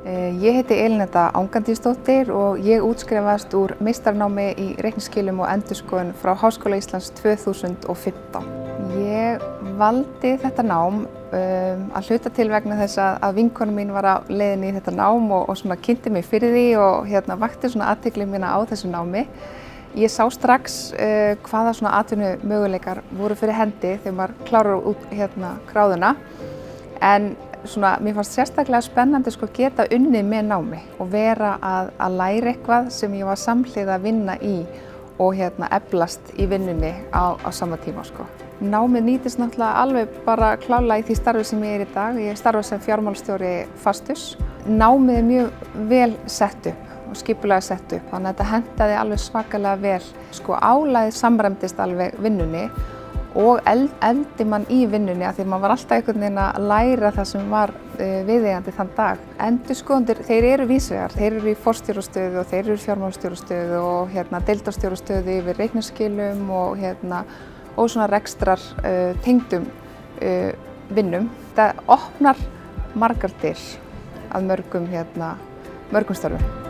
Ég heiti Elínetta Angandísdóttir og ég útskrifast úr meistaranámi í reikningsskilum og endurskoðun frá Háskóla Íslands 2015. Ég valdi þetta nám að hluta til vegna þess að vinkona mín var á leiðinni í þetta nám og svona kynnti mig fyrir því og vakti svona athygli mína á þessu námi. Ég sá strax hvaða svona atvinnumöguleikar voru fyrir hendi þegar maður klárar út gráðuna. En mér fannst sérstaklega spennandi geta unnið með námi og vera að læra eitthvað sem ég var samhliða að vinna í og eflast í vinnunni á sama tíma. Námið nýtist náttúrulega alveg bara klárlega í því starfi sem ég í dag. Ég starfa sem fjármálastjóri Fastus. Námið mjög vel sett upp og skipulega sett upp, þannig að þetta hentaði alveg svakalega vel. Álagið samræmdist alveg vinnunni og eldi mann í vinnunni af því að maður var alltaf einhvern veginn að læra það sem var viðeigandi þann dag. Endurskoðendur, þeir eru vísvegar, þeir eru í forstjórastöðu og þeir eru í fjármálastjórastöðu og deildarstjórastöðu yfir reikningsskilum og svona rekstrar tengdum vinnum. Þetta opnar margar dyr að mörgum störfum.